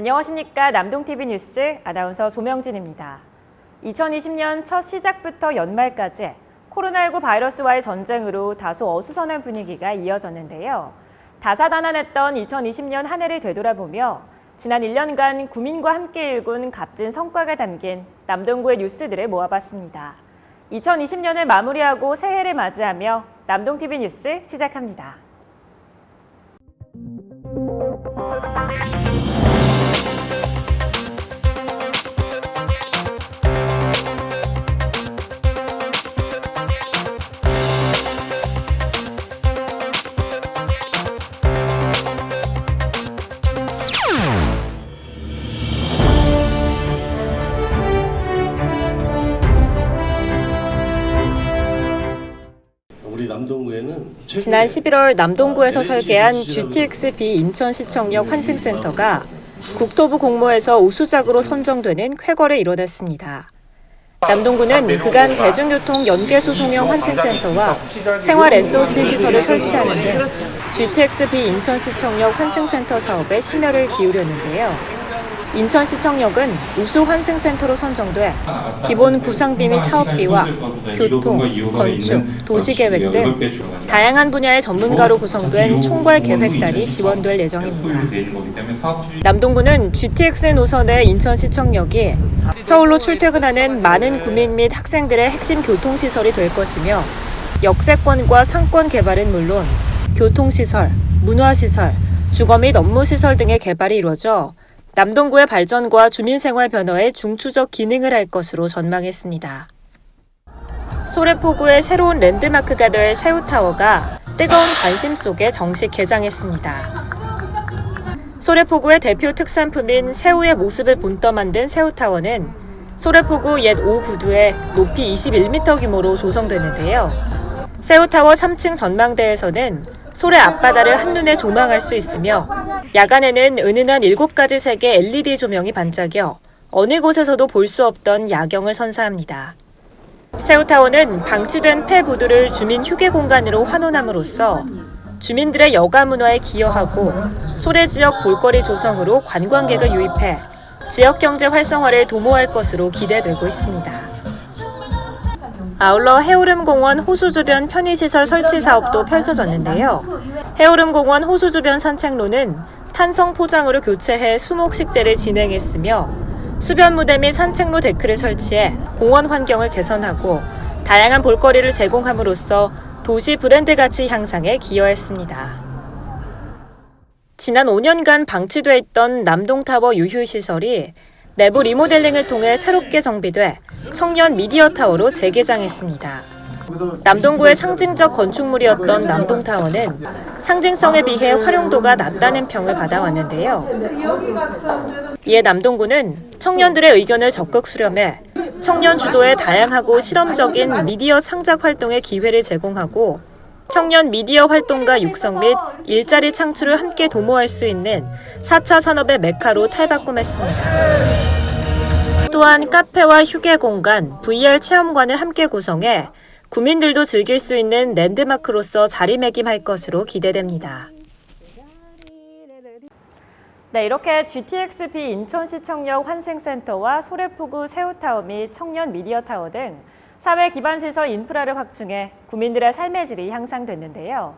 안녕하십니까. 남동TV 뉴스 아나운서 조명진입니다. 2020년 첫 시작부터 연말까지 코로나19 바이러스와의 전쟁으로 다소 어수선한 분위기가 이어졌는데요. 다사다난했던 2020년 한 해를 되돌아보며 지난 1년간 구민과 함께 일군 값진 성과가 담긴 남동구의 뉴스들을 모아봤습니다. 2020년을 마무리하고 새해를 맞이하며 남동TV 뉴스 시작합니다. 지난 11월 남동구에서 설계한 GTX-B 인천시청역 환승센터가 국토부 공모에서 우수작으로 선정되는 쾌거를 이뤄냈습니다. 남동구는 그간 대중교통 연계수송형 환승센터와 생활 SOC 시설을 설치하는 등 GTX-B 인천시청역 환승센터 사업에 심혈을 기울였는데요. 인천시청역은 우수 환승센터로 선정돼 기본 구상비 및 사업비와 교통, 건축, 도시계획 등 다양한 분야의 전문가로 구성된 총괄계획단이 지원될 예정입니다. 남동구는 GTX 노선의 인천시청역이 서울로 출퇴근하는 많은 구민 및 학생들의 핵심 교통시설이 될 것이며 역세권과 상권 개발은 물론 교통시설, 문화시설, 주거 및 업무시설 등의 개발이 이루어져 남동구의 발전과 주민생활 변화에 중추적 기능을 할 것으로 전망했습니다. 소래포구의 새로운 랜드마크가 될 새우타워가 뜨거운 관심 속에 정식 개장했습니다. 소래포구의 대표 특산품인 새우의 모습을 본떠 만든 새우타워는 소래포구 옛 5구두에 높이 21m 규모로 조성되는데요. 새우타워 3층 전망대에서는 소래 앞바다를 한눈에 조망할 수 있으며 야간에는 은은한 7가지 색의 LED 조명이 반짝여 어느 곳에서도 볼 수 없던 야경을 선사합니다. 새우타워는 방치된 폐부두를 주민 휴게 공간으로 환원함으로써 주민들의 여가 문화에 기여하고 소래 지역 볼거리 조성으로 관광객을 유입해 지역 경제 활성화를 도모할 것으로 기대되고 있습니다. 아울러 해오름공원 호수 주변 편의시설 설치 사업도 펼쳐졌는데요. 해오름공원 호수 주변 산책로는 탄성 포장으로 교체해 수목식재를 진행했으며 수변 무대 및 산책로 데크를 설치해 공원 환경을 개선하고 다양한 볼거리를 제공함으로써 도시 브랜드 가치 향상에 기여했습니다. 지난 5년간 방치돼 있던 남동타워 유휴시설이 내부 리모델링을 통해 새롭게 정비돼 청년 미디어타워로 재개장했습니다. 남동구의 상징적 건축물이었던 남동타워는 상징성에 비해 활용도가 낮다는 평을 받아왔는데요. 이에 남동구는 청년들의 의견을 적극 수렴해 청년 주도의 다양하고 실험적인 미디어 창작 활동의 기회를 제공하고 청년 미디어 활동가 육성 및 일자리 창출을 함께 도모할 수 있는 4차 산업의 메카로 탈바꿈했습니다. 또한 카페와 휴게 공간, VR 체험관을 함께 구성해 구민들도 즐길 수 있는 랜드마크로서 자리매김할 것으로 기대됩니다. 네, 이렇게 GTX-B 인천시청역 환승센터와 소래포구 새우타워 및 청년 미디어타워 등 사회 기반시설 인프라를 확충해 구민들의 삶의 질이 향상됐는데요.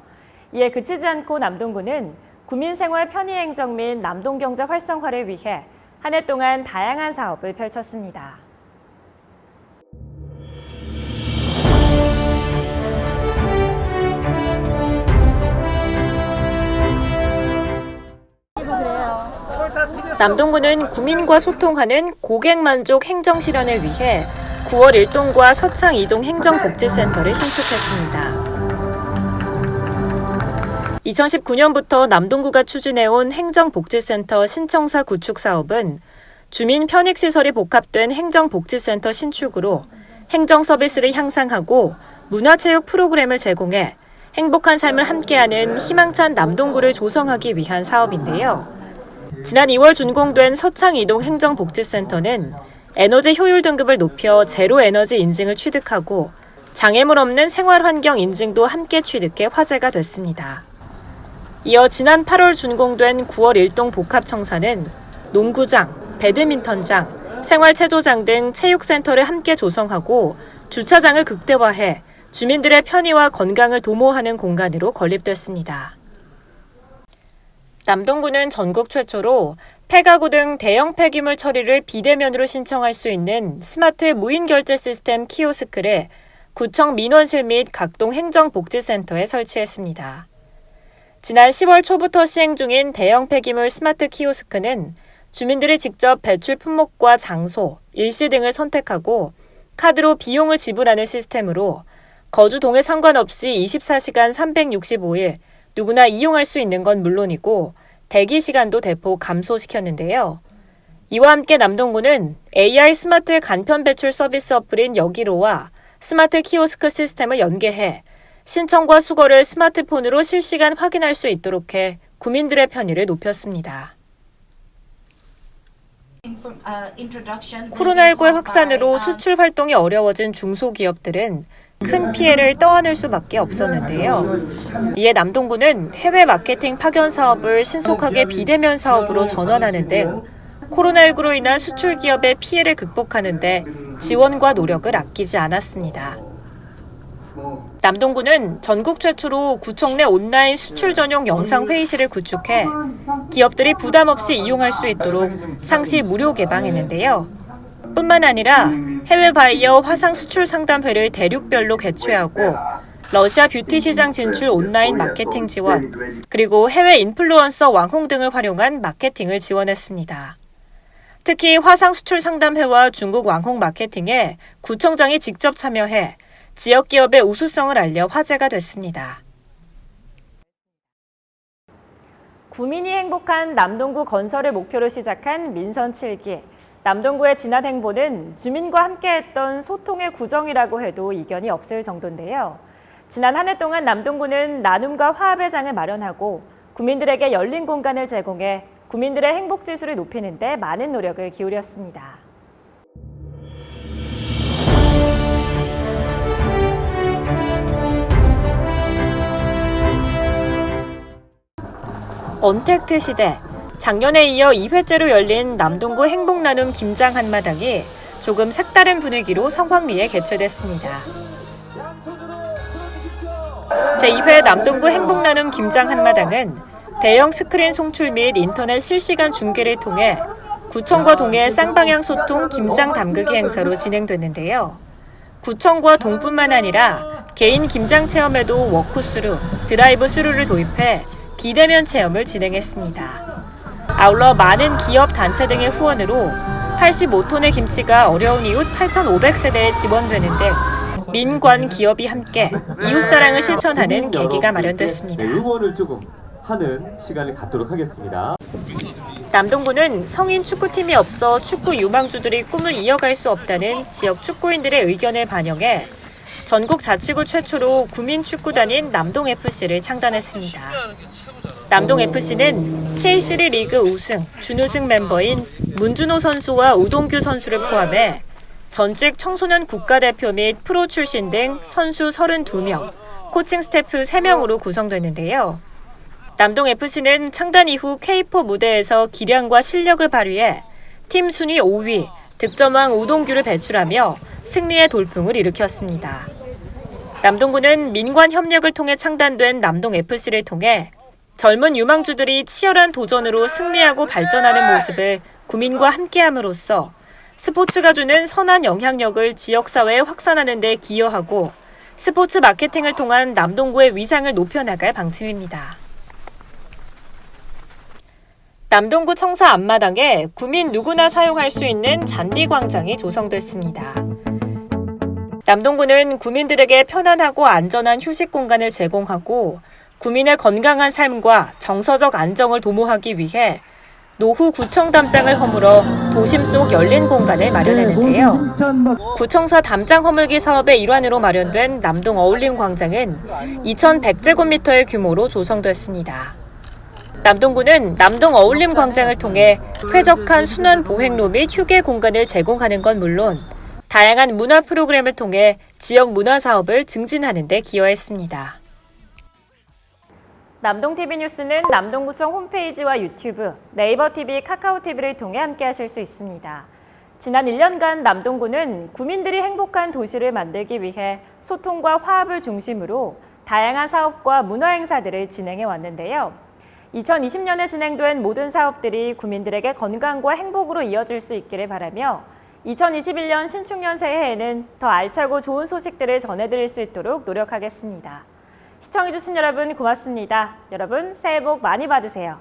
이에 그치지 않고 남동구는 구민생활 편의행정 및 남동경제 활성화를 위해 한 해 동안 다양한 사업을 펼쳤습니다. 남동구는 구민과 소통하는 고객만족 행정 실현을 위해 9월 1동과 서창 2동 행정복지센터를 신축했습니다. 2019년부터 남동구가 추진해온 행정복지센터 신청사 구축 사업은 주민 편익시설이 복합된 행정복지센터 신축으로 행정 서비스를 향상하고 문화체육 프로그램을 제공해 행복한 삶을 함께하는 희망찬 남동구를 조성하기 위한 사업인데요. 지난 2월 준공된 서창 2동 행정복지센터는 에너지 효율 등급을 높여 제로 에너지 인증을 취득하고 장애물 없는 생활환경 인증도 함께 취득해 화제가 됐습니다. 이어 지난 8월 준공된 9월 1동 복합청사는 농구장, 배드민턴장, 생활체조장 등 체육센터를 함께 조성하고 주차장을 극대화해 주민들의 편의와 건강을 도모하는 공간으로 건립됐습니다. 남동구는 전국 최초로 폐가구 등 대형 폐기물 처리를 비대면으로 신청할 수 있는 스마트 무인 결제 시스템 키오스크를 구청 민원실 및 각동 행정복지센터에 설치했습니다. 지난 10월 초부터 시행 중인 대형 폐기물 스마트 키오스크는 주민들이 직접 배출 품목과 장소, 일시 등을 선택하고 카드로 비용을 지불하는 시스템으로 거주 동에 상관없이 24시간 365일 누구나 이용할 수 있는 건 물론이고 대기 시간도 대폭 감소시켰는데요. 이와 함께 남동구는 AI 스마트 간편 배출 서비스 어플인 여기로와 스마트 키오스크 시스템을 연계해 신청과 수거를 스마트폰으로 실시간 확인할 수 있도록 해 구민들의 편의를 높였습니다. 코로나19의 확산으로 수출 활동이 어려워진 중소기업들은 큰 피해를 떠안을 수밖에 없었는데요. 이에 남동구는 해외 마케팅 파견 사업을 신속하게 비대면 사업으로 전환하는 등 코로나19로 인한 수출 기업의 피해를 극복하는 데 지원과 노력을 아끼지 않았습니다. 남동구는 전국 최초로 구청 내 온라인 수출 전용 영상 회의실을 구축해 기업들이 부담 없이 이용할 수 있도록 상시 무료 개방했는데요. 뿐만 아니라 해외 바이어 화상 수출 상담회를 대륙별로 개최하고 러시아 뷰티 시장 진출 온라인 마케팅 지원, 그리고 해외 인플루언서 왕홍 등을 활용한 마케팅을 지원했습니다. 특히 화상 수출 상담회와 중국 왕홍 마케팅에 구청장이 직접 참여해 지역 기업의 우수성을 알려 화제가 됐습니다. 구민이 행복한 남동구 건설을 목표로 시작한 민선 7기. 남동구의 지난 행보는 주민과 함께했던 소통의 구정이라고 해도 이견이 없을 정도인데요. 지난 한 해 동안 남동구는 나눔과 화합의 장을 마련하고 구민들에게 열린 공간을 제공해 구민들의 행복 지수를 높이는 데 많은 노력을 기울였습니다. 언택트 시대. 작년에 이어 2회째로 열린 남동구 행복나눔 김장 한마당이 조금 색다른 분위기로 성황리에 개최됐습니다. 제2회 남동구 행복나눔 김장 한마당은 대형 스크린 송출 및 인터넷 실시간 중계를 통해 구청과 동의 쌍방향 소통 김장 담그기 행사로 진행됐는데요. 구청과 동뿐만 아니라 개인 김장 체험에도 워크스루, 드라이브 스루를 도입해 비대면 체험을 진행했습니다. 아울러 많은 기업 단체 등의 후원으로 85톤의 김치가 어려운 이웃 8,500세대에 지원되는 등 민관 기업이 함께 이웃사랑을 실천하는 계기가 마련됐습니다. 응원을 조금 하는 시간을 갖도록 하겠습니다. 남동구는 성인 축구팀이 없어 축구 유망주들이 꿈을 이어갈 수 없다는 지역 축구인들의 의견을 반영해 전국 자치구 최초로 구민축구단인 남동FC를 창단했습니다. 남동FC는 K3 리그 우승, 준우승 멤버인 문준호 선수와 우동규 선수를 포함해 전직 청소년 국가대표 및 프로 출신 등 선수 32명, 코칭 스태프 3명으로 구성됐는데요. 남동FC는 창단 이후 K4 무대에서 기량과 실력을 발휘해 팀 순위 5위, 득점왕 우동규를 배출하며 승리의 돌풍을 일으켰습니다. 남동구는 민관 협력을 통해 창단된 남동FC를 통해 젊은 유망주들이 치열한 도전으로 승리하고 발전하는 모습을 구민과 함께함으로써 스포츠가 주는 선한 영향력을 지역사회에 확산하는 데 기여하고 스포츠 마케팅을 통한 남동구의 위상을 높여나갈 방침입니다. 남동구 청사 앞마당에 구민 누구나 사용할 수 있는 잔디광장이 조성됐습니다. 남동구는 구민들에게 편안하고 안전한 휴식 공간을 제공하고 구민의 건강한 삶과 정서적 안정을 도모하기 위해 노후 구청 담장을 허물어 도심 속 열린 공간을 마련했는데요. 구청사 담장 허물기 사업의 일환으로 마련된 남동 어울림 광장은 2,100제곱미터의 규모로 조성됐습니다. 남동구는 남동 어울림 광장을 통해 쾌적한 순환 보행로 및 휴게 공간을 제공하는 건 물론 다양한 문화 프로그램을 통해 지역 문화 사업을 증진하는 데 기여했습니다. 남동TV 뉴스는 남동구청 홈페이지와 유튜브, 네이버TV, 카카오TV를 통해 함께하실 수 있습니다. 지난 1년간 남동구는 구민들이 행복한 도시를 만들기 위해 소통과 화합을 중심으로 다양한 사업과 문화행사들을 진행해 왔는데요. 2020년에 진행된 모든 사업들이 구민들에게 건강과 행복으로 이어질 수 있기를 바라며 2021년 신축년 새해에는 더 알차고 좋은 소식들을 전해드릴 수 있도록 노력하겠습니다. 시청해주신 여러분 고맙습니다. 여러분 새해 복 많이 받으세요.